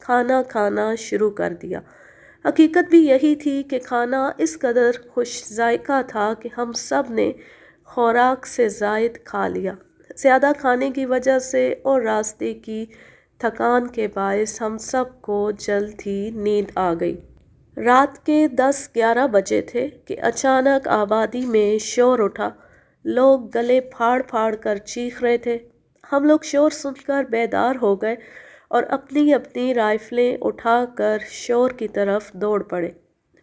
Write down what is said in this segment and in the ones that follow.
کھانا کھانا شروع کر دیا۔ حقیقت بھی یہی تھی کہ کھانا اس قدر خوش ذائقہ تھا کہ ہم سب نے خوراک سے زائد کھا لیا۔ زیادہ کھانے کی وجہ سے اور راستے کی تھکان کے باعث ہم سب کو جلد ہی نیند آ گئی۔ رات کے 10-11 بجے تھے کہ اچانک آبادی میں شور اٹھا۔ لوگ گلے پھاڑ پھاڑ کر چیخ رہے تھے۔ ہم لوگ شور سن کر بیدار ہو گئے اور اپنی اپنی رائفلیں اٹھا کر شور کی طرف دوڑ پڑے۔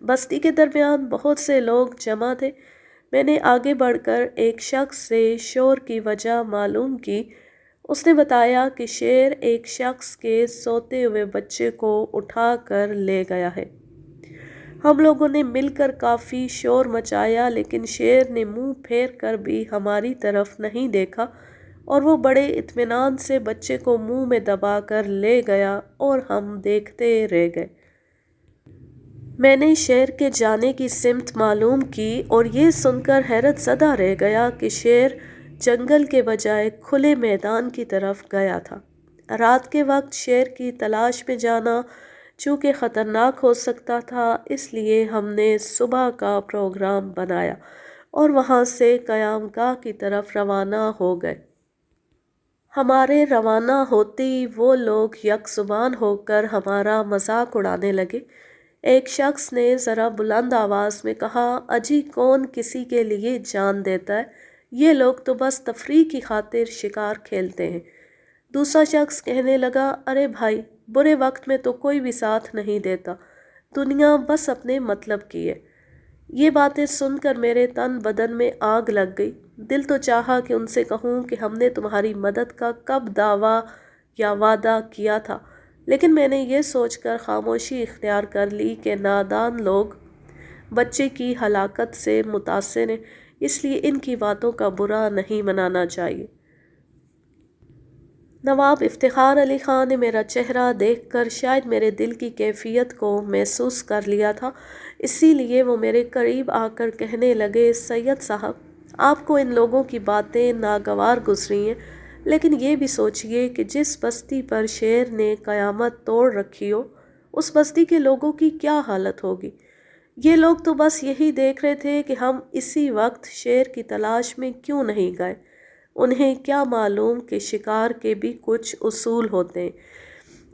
بستی کے درمیان بہت سے لوگ جمع تھے۔ میں نے آگے بڑھ کر ایک شخص سے شور کی وجہ معلوم کی۔ اس نے بتایا کہ شیر ایک شخص کے سوتے ہوئے بچے کو اٹھا کر لے گیا ہے۔ ہم لوگوں نے مل کر کافی شور مچایا لیکن شیر نے منہ پھیر کر بھی ہماری طرف نہیں دیکھا اور وہ بڑے اطمینان سے بچے کو منہ میں دبا کر لے گیا اور ہم دیکھتے رہ گئے۔ میں نے شیر کے جانے کی سمت معلوم کی اور یہ سن کر حیرت زدہ رہ گیا کہ شیر جنگل کے بجائے کھلے میدان کی طرف گیا تھا۔ رات کے وقت شیر کی تلاش میں جانا چونکہ خطرناک ہو سکتا تھا، اس لیے ہم نے صبح کا پروگرام بنایا اور وہاں سے قیام گاہ کی طرف روانہ ہو گئے۔ ہمارے روانہ ہوتے ہی وہ لوگ یک زبان ہو کر ہمارا مذاق اڑانے لگے۔ ایک شخص نے ذرا بلند آواز میں کہا، اجی کون کسی کے لیے جان دیتا ہے؟ یہ لوگ تو بس تفریح کی خاطر شکار کھیلتے ہیں۔ دوسرا شخص کہنے لگا، ارے بھائی، برے وقت میں تو کوئی بھی ساتھ نہیں دیتا، دنیا بس اپنے مطلب کی ہے۔ یہ باتیں سن کر میرے تن بدن میں آگ لگ گئی۔ دل تو چاہا کہ ان سے کہوں کہ ہم نے تمہاری مدد کا کب دعویٰ یا وعدہ کیا تھا، لیکن میں نے یہ سوچ کر خاموشی اختیار کر لی کہ نادان لوگ بچے کی ہلاکت سے متاثر ہیں، اس لیے ان کی باتوں کا برا نہیں منانا چاہیے۔ نواب افتخار علی خان نے میرا چہرہ دیکھ کر شاید میرے دل کی کیفیت کو محسوس کر لیا تھا، اسی لیے وہ میرے قریب آ کر کہنے لگے، سید صاحب، آپ کو ان لوگوں کی باتیں ناگوار گزری ہیں، لیکن یہ بھی سوچئے کہ جس بستی پر شیر نے قیامت توڑ رکھی ہو، اس بستی کے لوگوں کی کیا حالت ہوگی۔ یہ لوگ تو بس یہی دیکھ رہے تھے کہ ہم اسی وقت شیر کی تلاش میں کیوں نہیں گئے۔ انہیں کیا معلوم کہ شکار کے بھی کچھ اصول ہوتے ہیں۔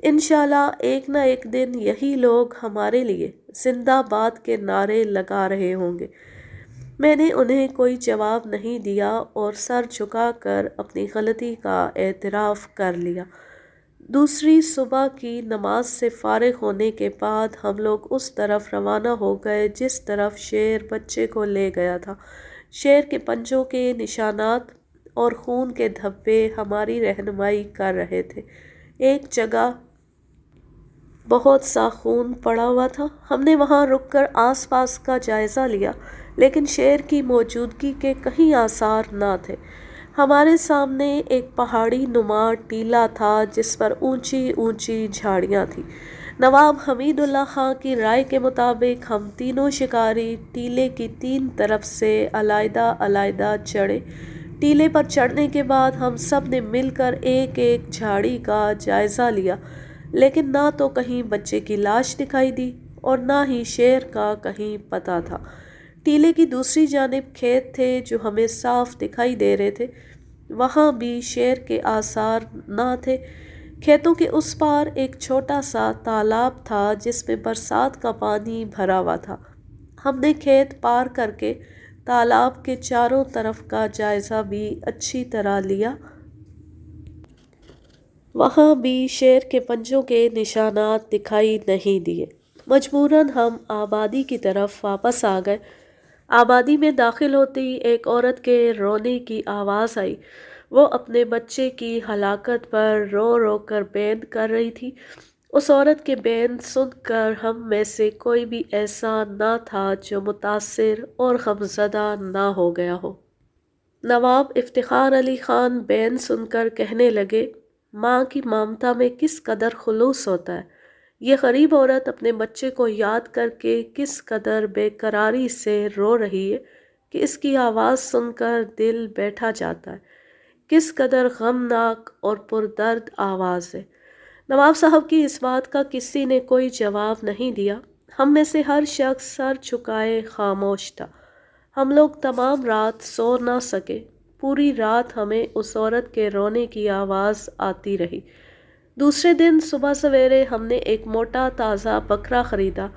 انشاءاللہ ایک نہ ایک دن یہی لوگ ہمارے لیے زندہ باد کے نعرے لگا رہے ہوں گے۔ میں نے انہیں کوئی جواب نہیں دیا اور سر جھکا کر اپنی غلطی کا اعتراف کر لیا۔ دوسری صبح کی نماز سے فارغ ہونے کے بعد ہم لوگ اس طرف روانہ ہو گئے جس طرف شیر بچے کو لے گیا تھا۔ شیر کے پنجوں کے نشانات اور خون کے دھبے ہماری رہنمائی کر رہے تھے۔ ایک جگہ بہت سا خون پڑا ہوا تھا۔ ہم نے وہاں رک کر آس پاس کا جائزہ لیا لیکن شیر کی موجودگی کے کہیں آثار نہ تھے۔ ہمارے سامنے ایک پہاڑی نما ٹیلہ تھا جس پر اونچی اونچی جھاڑیاں تھیں۔ نواب حمید اللہ خان کی رائے کے مطابق ہم تینوں شکاری ٹیلے کی 3 طرف سے علیحدہ علیحدہ چڑھے۔ ٹیلے پر چڑھنے کے بعد ہم سب نے مل کر ایک ایک جھاڑی کا جائزہ لیا لیکن نہ تو کہیں بچے کی لاش دکھائی دی اور نہ ہی شیر کا کہیں پتہ تھا۔ ٹیلے کی دوسری جانب کھیت تھے جو ہمیں صاف دکھائی دے رہے تھے، وہاں بھی شیر کے آثار نہ تھے۔ کھیتوں کے اس پار ایک چھوٹا سا تالاب تھا جس میں برسات کا پانی بھرا ہوا تھا۔ ہم نے کھیت پار کر کے تالاب کے چاروں طرف کا جائزہ بھی اچھی طرح لیا۔ وہاں بھی شیر کے پنجوں کے نشانات دکھائی نہیں دیے۔ مجبوراً ہم آبادی کی طرف واپس آ گئے۔ آبادی میں داخل ہوتے ہی ایک عورت کے رونے کی آواز آئی۔ وہ اپنے بچے کی ہلاکت پر رو رو کر بین کر رہی تھی۔ اس عورت کے بین سن کر ہم میں سے کوئی بھی ایسا نہ تھا جو متاثر اور غمزدہ نہ ہو گیا ہو۔ نواب افتخار علی خان بین سن کر کہنے لگے، ماں کی ممتا میں کس قدر خلوص ہوتا ہے۔ یہ غریب عورت اپنے بچے کو یاد کر کے کس قدر بے قراری سے رو رہی ہے کہ اس کی آواز سن کر دل بیٹھا جاتا ہے۔ کس قدر غمناک اور پردرد آواز ہے۔ نواب صاحب کی اس بات کا کسی نے کوئی جواب نہیں دیا۔ ہم میں سے ہر شخص سر جھکائے خاموش تھا۔ ہم لوگ تمام رات سو نہ سکے۔ پوری رات ہمیں اس عورت کے رونے کی آواز آتی رہی۔ دوسرے دن صبح سویرے ہم نے ایک موٹا تازہ بکرا خریدا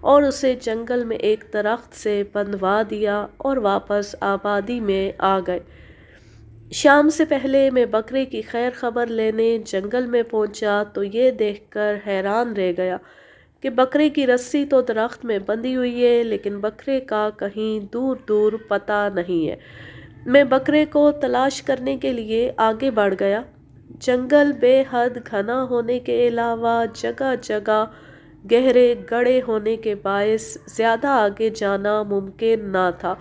اور اسے جنگل میں ایک درخت سے بندھوا دیا اور واپس آبادی میں آ گئے۔ شام سے پہلے میں بکرے کی خیر خبر لینے جنگل میں پہنچا تو یہ دیکھ کر حیران رہ گیا کہ بکرے کی رسی تو درخت میں بندھی ہوئی ہے لیکن بکرے کا کہیں دور دور پتہ نہیں ہے۔ میں بکرے کو تلاش کرنے کے لیے آگے بڑھ گیا۔ جنگل بے حد گھنا ہونے کے علاوہ جگہ جگہ گہرے گڑھے ہونے کے باعث زیادہ آگے جانا ممکن نہ تھا۔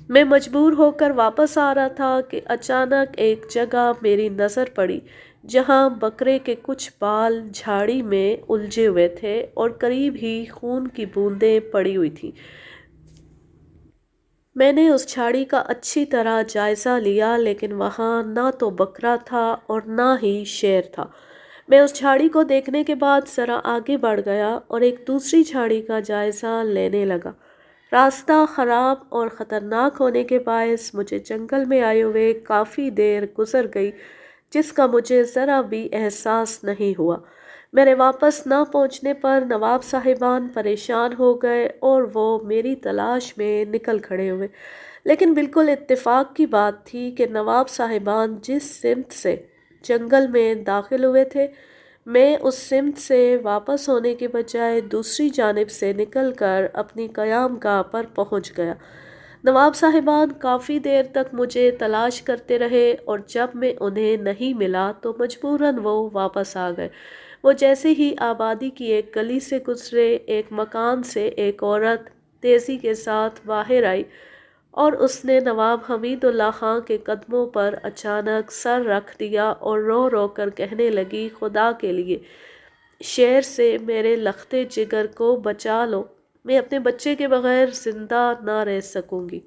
میں مجبور ہو کر واپس آ رہا تھا کہ اچانک ایک جگہ میری نظر پڑی جہاں بکرے کے کچھ بال جھاڑی میں الجھے ہوئے تھے اور قریب ہی خون کی بوندیں پڑی ہوئی تھیں۔ میں نے اس جھاڑی کا اچھی طرح جائزہ لیا لیکن وہاں نہ تو بکرا تھا اور نہ ہی شیر تھا۔ میں اس جھاڑی کو دیکھنے کے بعد ذرا آگے بڑھ گیا اور ایک دوسری جھاڑی کا جائزہ لینے لگا۔ راستہ خراب اور خطرناک ہونے کے باعث مجھے جنگل میں آئے ہوئے کافی دیر گزر گئی جس کا مجھے ذرا بھی احساس نہیں ہوا۔ میرے واپس نہ پہنچنے پر نواب صاحبان پریشان ہو گئے اور وہ میری تلاش میں نکل کھڑے ہوئے، لیکن بالکل اتفاق کی بات تھی کہ نواب صاحبان جس سمت سے جنگل میں داخل ہوئے تھے میں اس سمت سے واپس ہونے کے بجائے دوسری جانب سے نکل کر اپنی قیام گاہ پر پہنچ گیا۔ نواب صاحبان کافی دیر تک مجھے تلاش کرتے رہے اور جب میں انہیں نہیں ملا تو مجبوراً وہ واپس آ گئے۔ وہ جیسے ہی آبادی کی ایک گلی سے گزرے ایک مکان سے ایک عورت تیزی کے ساتھ باہر آئی اور اس نے نواب حمید اللہ خان کے قدموں پر اچانک سر رکھ دیا اور رو رو کر کہنے لگی، خدا کے لیے شیر سے میرے لختے جگر کو بچا لو، میں اپنے بچے کے بغیر زندہ نہ رہ سکوں گی۔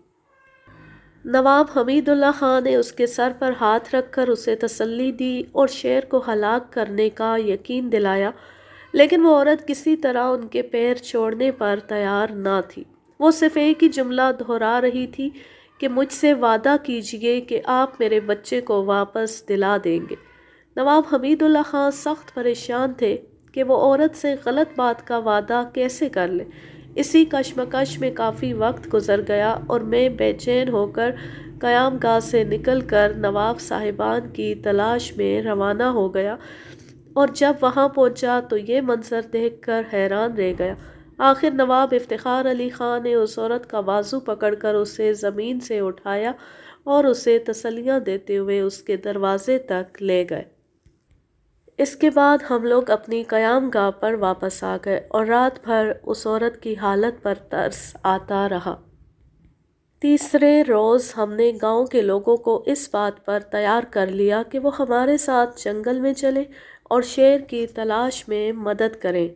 نواب حمید اللہ خان نے اس کے سر پر ہاتھ رکھ کر اسے تسلی دی اور شیر کو ہلاک کرنے کا یقین دلایا، لیکن وہ عورت کسی طرح ان کے پیر چھوڑنے پر تیار نہ تھی۔ وہ صرف ایک ہی جملہ دہرا رہی تھی کہ مجھ سے وعدہ کیجئے کہ آپ میرے بچے کو واپس دلا دیں گے۔ نواب حمید اللہ خان سخت پریشان تھے کہ وہ عورت سے غلط بات کا وعدہ کیسے کر لے۔ اسی کشمکش میں کافی وقت گزر گیا اور میں بے چین ہو کر قیام گاہ سے نکل کر نواب صاحبان کی تلاش میں روانہ ہو گیا اور جب وہاں پہنچا تو یہ منظر دیکھ کر حیران رہ گیا۔ آخر نواب افتخار علی خان نے اس عورت کا بازو پکڑ کر اسے زمین سے اٹھایا اور اسے تسلیاں دیتے ہوئے اس کے دروازے تک لے گئے۔ اس کے بعد ہم لوگ اپنی قیام گاہ پر واپس آ گئے اور رات بھر اس عورت کی حالت پر ترس آتا رہا۔ تیسرے روز ہم نے گاؤں کے لوگوں کو اس بات پر تیار کر لیا کہ وہ ہمارے ساتھ جنگل میں چلیں اور شیر کی تلاش میں مدد کریں۔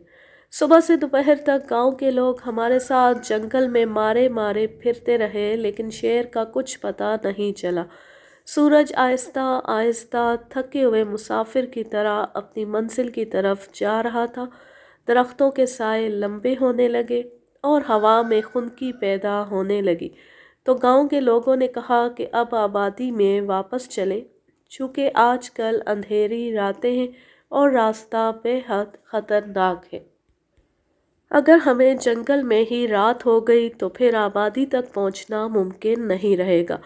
صبح سے دوپہر تک گاؤں کے لوگ ہمارے ساتھ جنگل میں مارے مارے پھرتے رہے لیکن شیر کا کچھ پتہ نہیں چلا۔ سورج آہستہ آہستہ تھکے ہوئے مسافر کی طرح اپنی منزل کی طرف جا رہا تھا۔ درختوں کے سائے لمبے ہونے لگے اور ہوا میں خنکی پیدا ہونے لگی تو گاؤں کے لوگوں نے کہا کہ اب آبادی میں واپس چلیں چونکہ آج کل اندھیری راتیں ہیں اور راستہ بے حد خطرناک ہے۔ اگر ہمیں جنگل میں ہی رات ہو گئی تو پھر آبادی تک پہنچنا ممکن نہیں رہے گا۔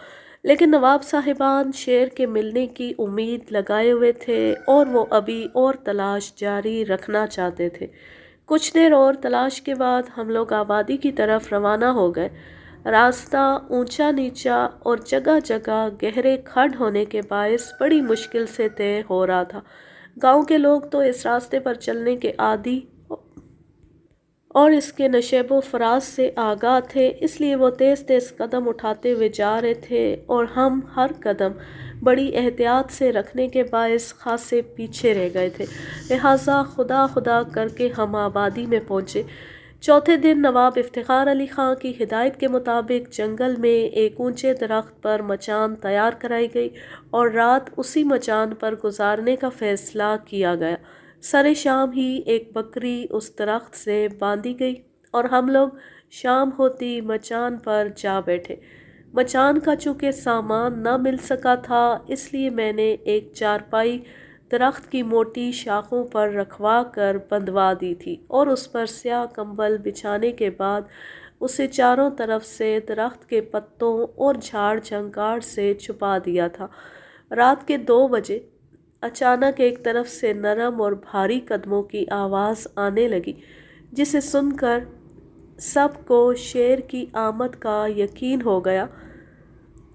لیکن نواب صاحبان شیر کے ملنے کی امید لگائے ہوئے تھے اور وہ ابھی اور تلاش جاری رکھنا چاہتے تھے۔ کچھ دیر اور تلاش کے بعد ہم لوگ آبادی کی طرف روانہ ہو گئے۔ راستہ اونچا نیچا اور جگہ جگہ گہرے کھڈ ہونے کے باعث بڑی مشکل سے طے ہو رہا تھا۔ گاؤں کے لوگ تو اس راستے پر چلنے کے عادی اور اس کے نشیب و فراز سے آگاہ تھے، اس لیے وہ تیز تیز قدم اٹھاتے ہوئے جا رہے تھے اور ہم ہر قدم بڑی احتیاط سے رکھنے کے باعث خاصے پیچھے رہ گئے تھے، لہٰذا خدا خدا کر کے ہم آبادی میں پہنچے۔ چوتھے دن نواب افتخار علی خان کی ہدایت کے مطابق جنگل میں ایک اونچے درخت پر مچان تیار کرائی گئی اور رات اسی مچان پر گزارنے کا فیصلہ کیا گیا۔ سر شام ہی ایک بکری اس درخت سے باندھی گئی اور ہم لوگ شام ہوتی مچان پر جا بیٹھے۔ مچان کا چونکہ سامان نہ مل سکا تھا، اس لیے میں نے ایک چارپائی درخت کی موٹی شاخوں پر رکھوا کر بندھوا دی تھی اور اس پر سیاہ کمبل بچھانے کے بعد اسے چاروں طرف سے درخت کے پتوں اور جھاڑ جھنکاڑ سے چھپا دیا تھا۔ رات کے 2 بجے اچانک ایک طرف سے نرم اور بھاری قدموں کی آواز آنے لگی، جسے سن کر سب کو شیر کی آمد کا یقین ہو گیا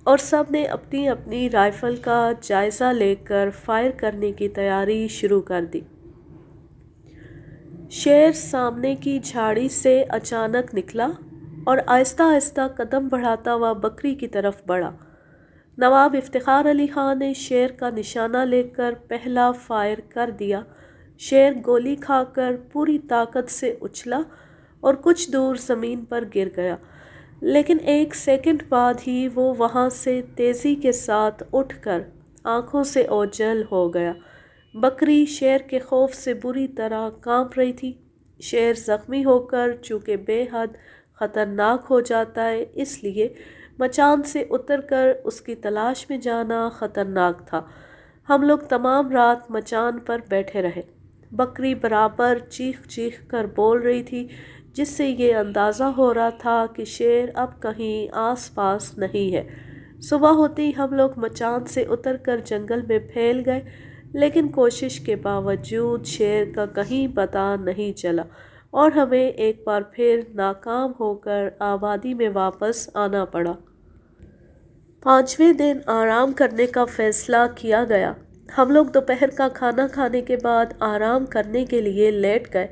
اور سب نے اپنی اپنی رائفل کا جائزہ لے کر فائر کرنے کی تیاری شروع کر دی۔ شیر سامنے کی جھاڑی سے اچانک نکلا اور آہستہ آہستہ قدم بڑھاتا ہوا بکری کی طرف بڑھا۔ نواب افتخار علی خان نے شیر کا نشانہ لے کر پہلا فائر کر دیا۔ شیر گولی کھا کر پوری طاقت سے اچھلا اور کچھ دور زمین پر گر گیا، لیکن 1 سیکنڈ بعد ہی وہ وہاں سے تیزی کے ساتھ اٹھ کر آنکھوں سے اوجھل ہو گیا۔ بکری شیر کے خوف سے بری طرح کانپ رہی تھی۔ شیر زخمی ہو کر چونکہ بے حد خطرناک ہو جاتا ہے، اس لیے مچان سے اتر کر اس کی تلاش میں جانا خطرناک تھا۔ ہم لوگ تمام رات مچان پر بیٹھے رہے۔ بکری برابر چیخ چیخ کر بول رہی تھی، جس سے یہ اندازہ ہو رہا تھا کہ شیر اب کہیں آس پاس نہیں ہے۔ صبح ہوتے ہی ہم لوگ مچان سے اتر کر جنگل میں پھیل گئے، لیکن کوشش کے باوجود شیر کا کہیں پتہ نہیں چلا اور ہمیں ایک بار پھر ناکام ہو کر آبادی میں واپس آنا پڑا۔ 5ویں دن آرام کرنے کا فیصلہ کیا گیا۔ ہم لوگ دوپہر کا کھانا کھانے کے بعد آرام کرنے کے لیے لیٹ گئے۔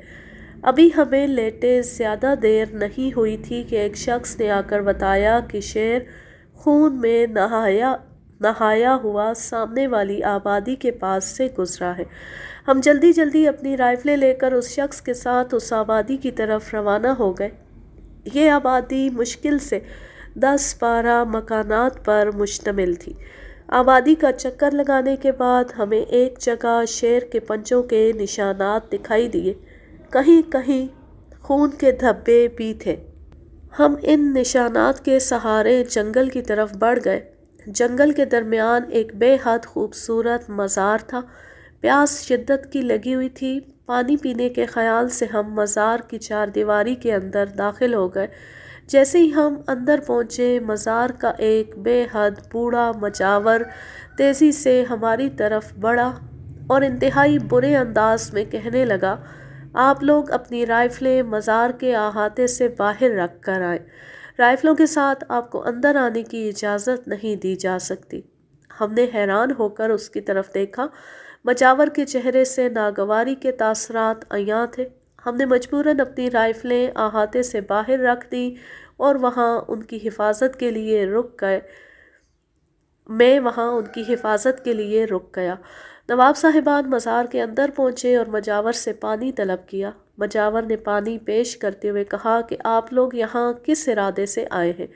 ابھی ہمیں لیٹے زیادہ دیر نہیں ہوئی تھی کہ ایک شخص نے آ کر بتایا کہ شیر خون میں نہایا ہوا سامنے والی آبادی کے پاس سے گزرا ہے۔ ہم جلدی جلدی اپنی رائفلیں لے کر اس شخص کے ساتھ اس آبادی کی طرف روانہ ہو گئے۔ یہ آبادی مشکل سے 10-12 مکانات پر مشتمل تھی۔ آبادی کا چکر لگانے کے بعد ہمیں ایک جگہ شیر کے پنجوں کے نشانات دکھائی دیے، کہیں کہیں خون کے دھبے بھی تھے۔ ہم ان نشانات کے سہارے جنگل کی طرف بڑھ گئے۔ جنگل کے درمیان ایک بے حد خوبصورت مزار تھا۔ پیاس شدت کی لگی ہوئی تھی۔ پانی پینے کے خیال سے ہم مزار کی 4 دیواری کے اندر داخل ہو گئے۔ جیسے ہی ہم اندر پہنچے، مزار کا ایک بے حد بوڑھا مجاور تیزی سے ہماری طرف بڑھا اور انتہائی برے انداز میں کہنے لگا، آپ لوگ اپنی رائفلیں مزار کے احاطے سے باہر رکھ کر آئیں۔ رائفلوں کے ساتھ آپ کو اندر آنے کی اجازت نہیں دی جا سکتی۔ ہم نے حیران ہو کر اس کی طرف دیکھا۔ مجاور کے چہرے سے ناگواری کے تاثرات عیاں تھے۔ ہم نے مجبوراً اپنی رائفلیں احاطے سے باہر رکھ دیں اور وہاں ان کی حفاظت کے لیے رک گیا۔ نواب صاحبان مزار کے اندر پہنچے اور مجاور سے پانی طلب کیا۔ مجاور نے پانی پیش کرتے ہوئے کہا کہ آپ لوگ یہاں کس ارادے سے آئے ہیں؟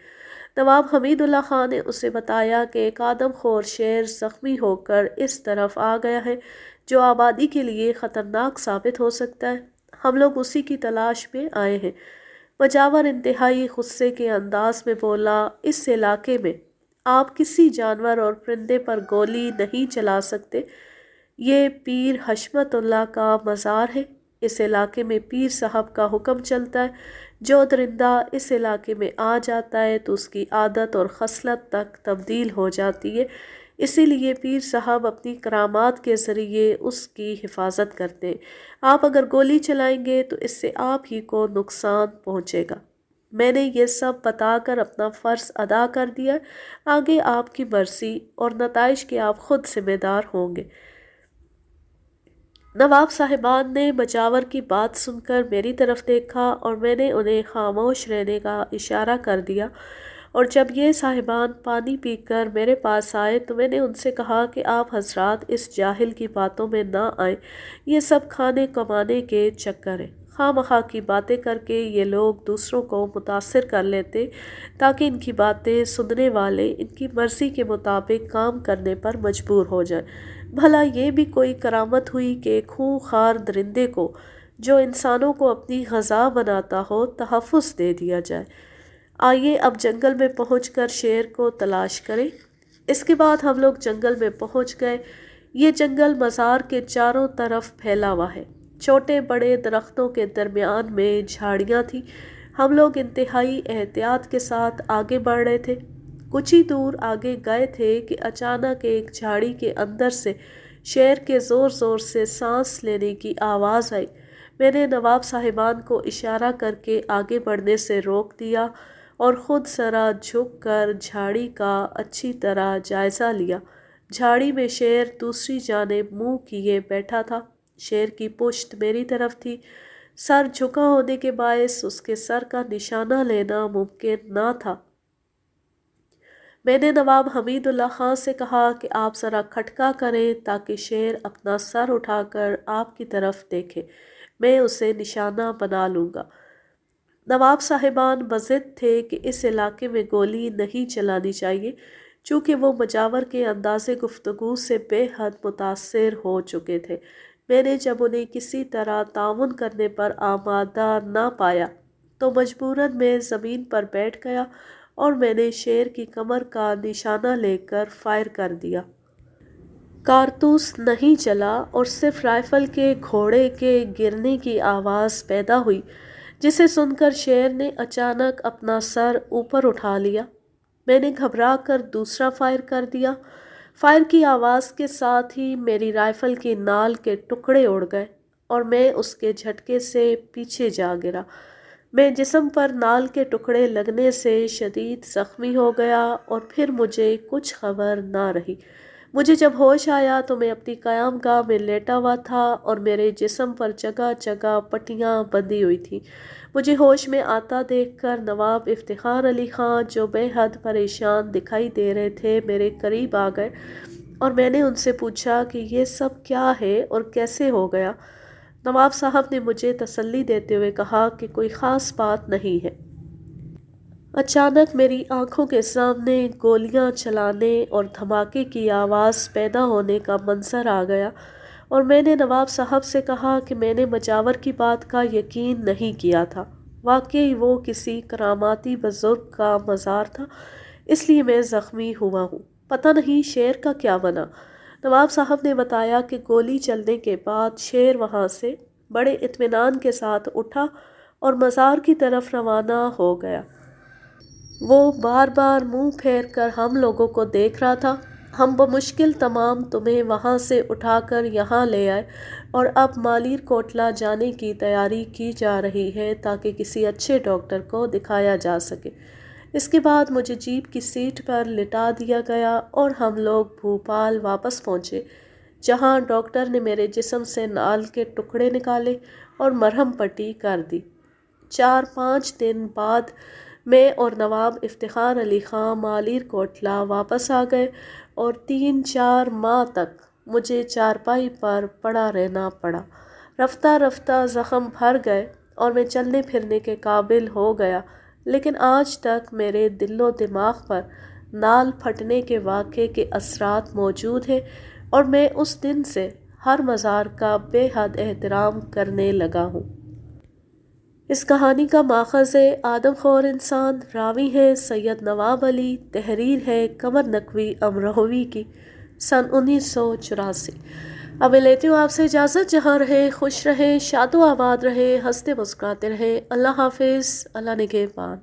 نواب حمید اللہ خان نے اسے بتایا کہ ایک آدم خور شیر زخمی ہو کر اس طرف آ گیا ہے، جو آبادی کے لیے خطرناک ثابت ہو سکتا ہے۔ ہم لوگ اسی کی تلاش میں آئے ہیں۔ مجاور انتہائی غصے کے انداز میں بولا، اس علاقے میں آپ کسی جانور اور پرندے پر گولی نہیں چلا سکتے۔ یہ پیر حشمت اللہ کا مزار ہے۔ اس علاقے میں پیر صاحب کا حکم چلتا ہے، جو درندہ اس علاقے میں آ جاتا ہے تو اس کی عادت اور خصلت تک تبدیل ہو جاتی ہے، اسی لیے پیر صاحب اپنی کرامات کے ذریعے اس کی حفاظت کرتے ہیں۔ آپ اگر گولی چلائیں گے تو اس سے آپ ہی کو نقصان پہنچے گا۔ میں نے یہ سب بتا کر اپنا فرض ادا کر دیا، آگے آپ کی مرضی اور نتائج کے آپ خود ذمہ دار ہوں گے۔ نواب صاحبان نے مجاور کی بات سن کر میری طرف دیکھا اور میں نے انہیں خاموش رہنے کا اشارہ کر دیا، اور جب یہ صاحبان پانی پی کر میرے پاس آئے تو میں نے ان سے کہا کہ آپ حضرات اس جاہل کی باتوں میں نہ آئیں، یہ سب کھانے کمانے کے چکر ہیں۔ خواہ کی باتیں کر کے یہ لوگ دوسروں کو متاثر کر لیتے تاکہ ان کی باتیں سننے والے ان کی مرضی کے مطابق کام کرنے پر مجبور ہو جائیں۔ بھلا یہ بھی کوئی کرامت ہوئی کہ ایک خونخوار درندے کو جو انسانوں کو اپنی غذا بناتا ہو تحفظ دے دیا جائے۔ آئیے اب جنگل میں پہنچ کر شیر کو تلاش کریں۔ اس کے بعد ہم لوگ جنگل میں پہنچ گئے۔ یہ جنگل مزار کے چاروں طرف پھیلا ہوا ہے۔ چھوٹے بڑے درختوں کے درمیان میں جھاڑیاں تھیں۔ ہم لوگ انتہائی احتیاط کے ساتھ آگے بڑھ رہے تھے۔ کچھ ہی دور آگے گئے تھے کہ اچانک ایک جھاڑی کے اندر سے شیر کے زور زور سے سانس لینے کی آواز آئی۔ میں نے نواب صاحبان کو اشارہ کر کے آگے بڑھنے سے روک دیا اور خود ذرا جھک کر جھاڑی کا اچھی طرح جائزہ لیا۔ جھاڑی میں شیر دوسری جانب منہ کیے بیٹھا تھا۔ شیر کی پشت میری طرف تھی۔ سر جھکا ہونے کے باعث اس کے سر کا نشانہ لینا ممکن نہ تھا۔ میں نے نواب حمید اللہ خان سے کہا کہ آپ ذرا کھٹکا کریں تاکہ شیر اپنا سر اٹھا کر آپ کی طرف دیکھے، میں اسے نشانہ بنا لوں گا۔ نواب صاحبان بضد تھے کہ اس علاقے میں گولی نہیں چلانی چاہیے، چونکہ وہ مجاور کے انداز گفتگو سے بے حد متاثر ہو چکے تھے۔ میں نے جب انہیں کسی طرح تعاون کرنے پر آمادہ نہ پایا تو مجبوراً میں زمین پر بیٹھ گیا اور میں نے شیر کی کمر کا نشانہ لے کر فائر کر دیا۔ کارتوس نہیں چلا اور صرف رائفل کے گھوڑے کے گرنے کی آواز پیدا ہوئی، جسے سن کر شیر نے اچانک اپنا سر اوپر اٹھا لیا۔ میں نے گھبرا کر دوسرا فائر کر دیا۔ فائر کی آواز کے ساتھ ہی میری رائفل کی نال کے ٹکڑے اڑ گئے اور میں اس کے جھٹکے سے پیچھے جا گرا۔ میں جسم پر نال کے ٹکڑے لگنے سے شدید زخمی ہو گیا اور پھر مجھے کچھ خبر نہ رہی۔ مجھے جب ہوش آیا تو میں اپنی قیام گاہ میں لیٹا ہوا تھا اور میرے جسم پر جگہ جگہ پٹیاں بندھی ہوئی تھیں۔ مجھے ہوش میں آتا دیکھ کر نواب افتخار علی خان جو بے حد پریشان دکھائی دے رہے تھے میرے قریب آ گئے اور میں نے ان سے پوچھا کہ یہ سب کیا ہے اور کیسے ہو گیا۔ نواب صاحب نے مجھے تسلی دیتے ہوئے کہا کہ کوئی خاص بات نہیں ہے۔ اچانک میری آنکھوں کے سامنے گولیاں چلانے اور دھماکے کی آواز پیدا ہونے کا منظر آ گیا اور میں نے نواب صاحب سے کہا کہ میں نے مجاور کی بات کا یقین نہیں کیا تھا۔ واقعی وہ کسی کراماتی بزرگ کا مزار تھا، اس لیے میں زخمی ہوا ہوں۔ پتہ نہیں شیر کا کیا بنا۔ نواب صاحب نے بتایا کہ گولی چلنے کے بعد شیر وہاں سے بڑے اطمینان کے ساتھ اٹھا اور مزار کی طرف روانہ ہو گیا۔ وہ بار بار منہ پھیر کر ہم لوگوں کو دیکھ رہا تھا۔ ہم بمشکل تمام تمہیں وہاں سے اٹھا کر یہاں لے آئے اور اب مالیر کوٹلہ جانے کی تیاری کی جا رہی ہے تاکہ کسی اچھے ڈاکٹر کو دکھایا جا سکے۔ اس کے بعد مجھے جیپ کی سیٹ پر لٹا دیا گیا اور ہم لوگ بھوپال واپس پہنچے، جہاں ڈاکٹر نے میرے جسم سے نال کے ٹکڑے نکالے اور مرہم پٹی کر دی۔ 4-5 دن بعد میں اور نواب افتخار علی خان مالیر کوٹلہ واپس آ گئے اور 3-4 ماہ تک مجھے چارپائی پر پڑا رہنا پڑا۔ رفتہ رفتہ زخم بھر گئے اور میں چلنے پھرنے کے قابل ہو گیا، لیکن آج تک میرے دل و دماغ پر نال پھٹنے کے واقعے کے اثرات موجود ہیں اور میں اس دن سے ہر مزار کا بے حد احترام کرنے لگا ہوں۔ اس کہانی کا ماخذ ہے آدم خور انسان، راوی ہیں سید نواب علی، تحریر ہے قمر نقوی امروہوی کی، سن 1984۔ اب میں لیتی ہوں آپ سے اجازت، جہاں رہیں خوش رہیں، شاد و آباد رہیں، ہنستے مسکراتے رہیں۔ اللہ حافظ، اللہ نگہبان۔